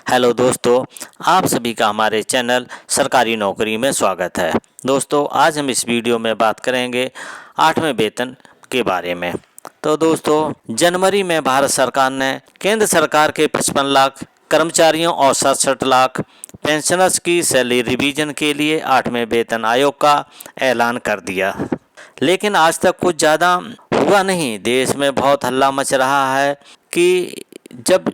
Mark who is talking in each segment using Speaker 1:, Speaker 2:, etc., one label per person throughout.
Speaker 1: Hello दोस्तों, आप सभी का हमारे चैनल सरकारी नौकरी में स्वागत है। दोस्तों, आज हम इस वीडियो में बात करेंगे 8वें वेतन के बारे में। तो दोस्तों, जनवरी में भारत सरकार ने केंद्र सरकार के 55 लाख कर्मचारियों और 67 लाख पेंशनर्स की सैलरी रिवीजन के लिए 8वें वेतन आयोग का ऐलान कर दिया। लेकिन आज तक कुछ ज़्यादा हुआ नहीं। देश में बहुत हल्ला मच रहा है कि जब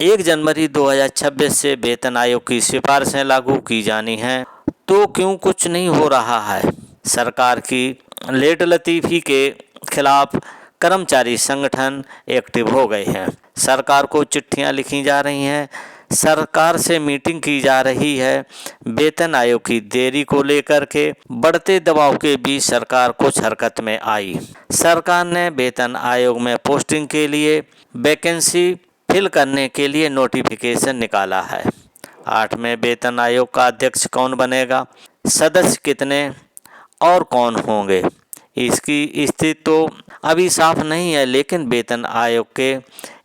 Speaker 1: 1 जनवरी 2026 से वेतन आयोग की सिफारिशें लागू की जानी हैं तो क्यों कुछ नहीं हो रहा है। सरकार की लेट लतीफ़ी के खिलाफ कर्मचारी संगठन एक्टिव हो गए हैं। सरकार को चिट्ठियां लिखी जा रही हैं, सरकार से मीटिंग की जा रही है। वेतन आयोग की देरी को लेकर के बढ़ते दबाव के बीच सरकार कुछ हरकत में आई। सरकार ने वेतन आयोग में पोस्टिंग के लिए वैकेंसी फिल करने के लिए नोटिफिकेशन निकाला है। 8वें वेतन आयोग का अध्यक्ष कौन बनेगा, सदस्य कितने और कौन होंगे, इसकी स्थिति तो अभी साफ नहीं है। लेकिन वेतन आयोग के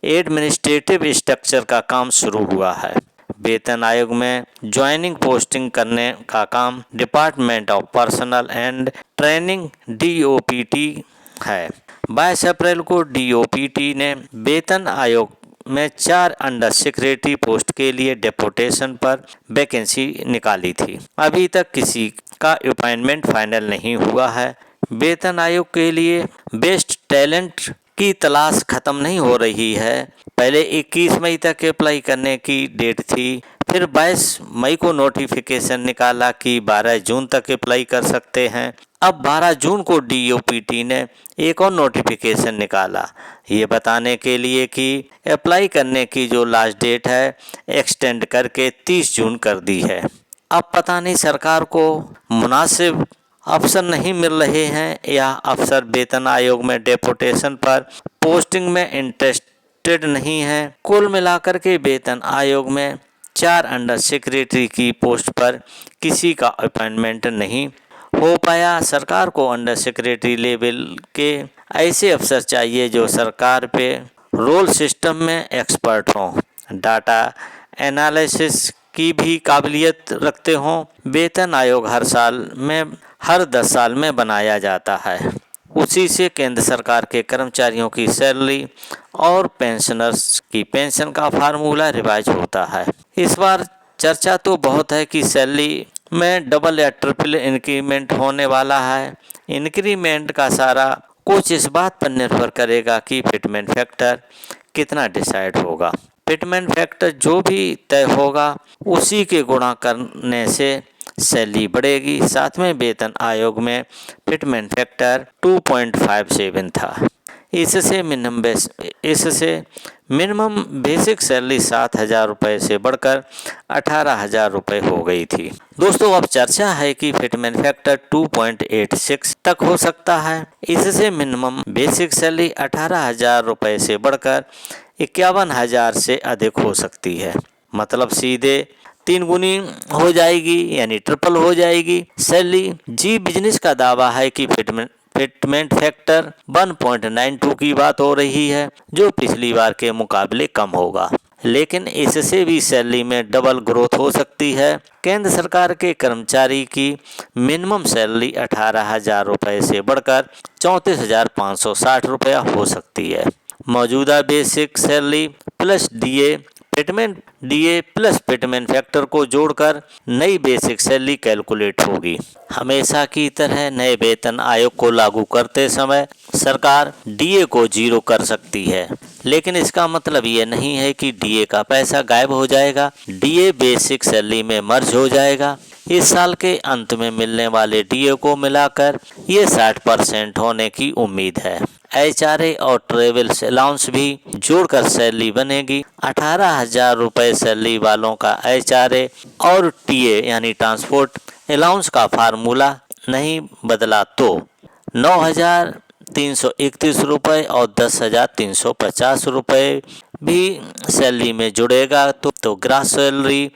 Speaker 1: एडमिनिस्ट्रेटिव स्ट्रक्चर का काम शुरू हुआ है। वेतन आयोग में ज्वाइनिंग पोस्टिंग करने का काम department of personal and training DOPT है। 22 अप्रैल को DOPT ने वेतन आयोग में 4 अंडर सेक्रेटरी पोस्ट के लिए डेपुटेशन पर वैकेंसी निकाली थी। अभी तक किसी का अपॉइंटमेंट फाइनल नहीं हुआ है। वेतन आयोग के लिए बेस्ट टैलेंट की तलाश खत्म नहीं हो रही है। पहले 21 मई तक अप्लाई करने की डेट थी, फिर 22 मई को नोटिफिकेशन निकाला कि 12 जून तक अप्लाई कर सकते हैं। अब 12 जून को DOPT ने एक और नोटिफिकेशन निकाला, ये बताने के लिए कि अप्लाई करने की जो लास्ट डेट है एक्सटेंड करके 30 जून कर दी है। अब पता नहीं सरकार को मुनासिब अफसर नहीं मिल रहे हैं या अफसर वेतन आयोग में डेपुटेशन पर पोस्टिंग में इंटरेस्टेड नहीं है। कुल मिलाकर के वेतन आयोग में 4 अंडर सेक्रेटरी की पोस्ट पर किसी का अपॉइंटमेंट नहीं हो पाया। सरकार को अंडर सेक्रेटरी लेवल के ऐसे अफसर चाहिए जो सरकार पे रोल सिस्टम में एक्सपर्ट हों, डाटा एनालिसिस की भी काबिलियत रखते हों। वेतन आयोग हर 10 साल में बनाया जाता है। उसी से केंद्र सरकार के कर्मचारियों की सैलरी और पेंशनर्स की पेंशन का फार्मूला रिवाइज होता है। इस बार चर्चा तो बहुत है कि सैलरी में डबल या ट्रिपल इंक्रीमेंट होने वाला है। इंक्रीमेंट का सारा कुछ इस बात पर निर्भर करेगा कि फिटमेंट फैक्टर कितना डिसाइड होगा। फिटमेंट फैक्टर जो भी तय होगा उसी के गुणा करने से सैलरी बढ़ेगी। 7वें वेतन आयोग में फिटमेंट फैक्टर 2.57 था। इससे मिनिमम बेसिक सैलरी 7,000 रुपये से बढ़कर 18,000 रुपये हो गई थी। दोस्तों, अब चर्चा है कि फिटमेंट फैक्टर 2.86 तक हो सकता है। इससे मिनिमम बेसिक सैलरी 18,000 रुपये से बढ़कर 51,000 से अधिक हो सकती है। मतलब सीधे 3 गुनी हो जाएगी, यानी ट्रिपल हो जाएगी सैलरी। जी बिजनेस का दावा है कि फिटमेंट फैक्टर 1.92 की बात हो रही है, जो पिछली बार के मुकाबले कम होगा। लेकिन इससे भी सैलरी में डबल ग्रोथ हो सकती है। केंद्र सरकार के कर्मचारी की मिनिमम सैलरी 18,000 रुपये से बढ़कर 34,560 रुपया हो सकती है। मौजूदा basic salary plus DA plus fitment factor को जोड़कर नई बेसिक सैलरी कैलकुलेट होगी। हमेशा की तरह नए वेतन आयोग को लागू करते समय सरकार DA को 0 कर सकती है, लेकिन इसका मतलब ये नहीं है कि DA का पैसा गायब हो जाएगा। DA बेसिक सैलरी में मर्ज हो जाएगा। इस साल के अंत में मिलने वाले DA को मिलाकर ये 60% होने की उम्मीद है। HRA और ट्रेवल अलाउंस भी जोड़कर सैलरी बनेगी। 18,000 रुपये सैलरी वालों का HRA और TA यानी ट्रांसपोर्ट अलाउंस का फार्मूला नहीं बदला तो 9,331 रुपये और 10,350 रुपये भी सैलरी में जुड़ेगा तो ग्रास सैलरी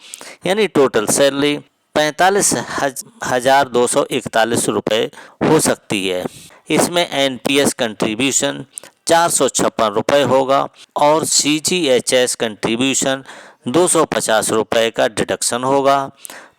Speaker 1: यानी टोटल सैलरी 45,241 रुपये हो सकती है। इसमें NPS कंट्रीब्यूशन 456 रुपये होगा और CGHS कंट्रीब्यूशन 250 रुपये का डिडक्शन होगा,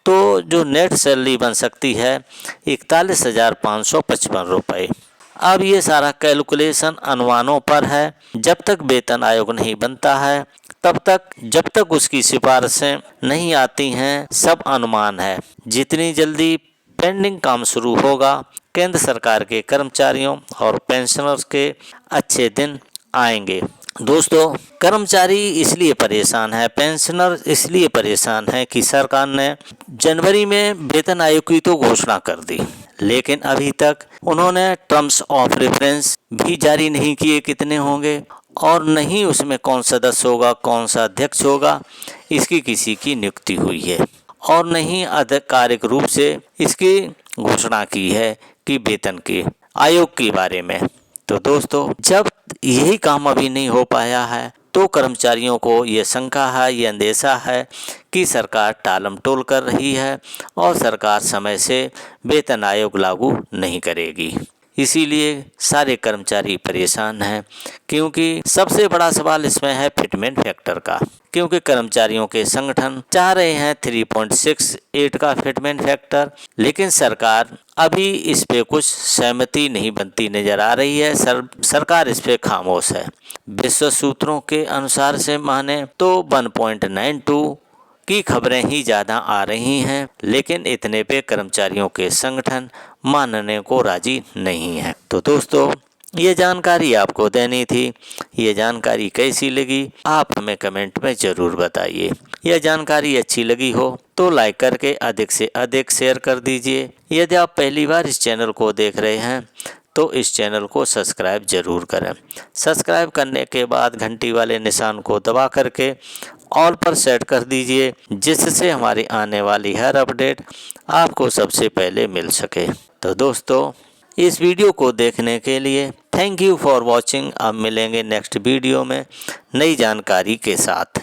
Speaker 1: तो जो नेट सैलरी बन सकती है 41,555 रुपये। अब ये सारा कैलकुलेशन अनुमानों पर है। जब तक वेतन आयोग नहीं बनता है जब तक उसकी सिफारिशें नहीं आती हैं, सब अनुमान है। जितनी जल्दी पेंडिंग काम शुरू होगा, केंद्र सरकार के कर्मचारियों और पेंशनर्स के अच्छे दिन आएंगे। दोस्तों, कर्मचारी इसलिए परेशान है, पेंशनर इसलिए परेशान है कि सरकार ने जनवरी में वेतन आयोग की तो घोषणा कर दी, लेकिन अभी तक उन्होंने टर्म्स ऑफ रेफरेंस भी जारी नहीं किए कितने होंगे, और नहीं उसमें कौन सदस्य होगा, कौन सा अध्यक्ष होगा, इसकी किसी की नियुक्ति हुई है, और नहीं आधिकारिक रूप से इसकी घोषणा की है कि वेतन के आयोग के बारे में। तो दोस्तों, जब यही काम अभी नहीं हो पाया है तो कर्मचारियों को ये शंका है, ये अंदेशा है कि सरकार टालमटोल कर रही है और सरकार समय से वेतन आयोग लागू नहीं करेगी। इसीलिए सारे कर्मचारी परेशान हैं, क्योंकि सबसे बड़ा सवाल इसमें है फिटमेंट फैक्टर का, क्योंकि कर्मचारियों के संगठन चाह रहे हैं 3.68 का फिटमेंट फैक्टर, लेकिन सरकार अभी इस पे कुछ सहमति नहीं बनती नजर आ रही है। सरकार इस पे खामोश है। विश्व सूत्रों के अनुसार से माने तो 1.92 की खबरें ही ज़्यादा आ रही हैं, लेकिन इतने पे कर्मचारियों के संगठन मानने को राजी नहीं है। तो दोस्तों, ये जानकारी आपको देनी थी। ये जानकारी कैसी लगी आप हमें कमेंट में ज़रूर बताइए। यह जानकारी अच्छी लगी हो तो लाइक करके अधिक से अधिक शेयर कर दीजिए। यदि आप पहली बार इस चैनल को देख रहे हैं तो इस चैनल को सब्सक्राइब जरूर करें। सब्सक्राइब करने के बाद घंटी वाले निशान को दबा करके ऑल पर सेट कर दीजिए, जिससे हमारी आने वाली हर अपडेट आपको सबसे पहले मिल सके। तो दोस्तों, इस वीडियो को देखने के लिए थैंक यू फॉर वॉचिंग। अब मिलेंगे नेक्स्ट वीडियो में नई जानकारी के साथ।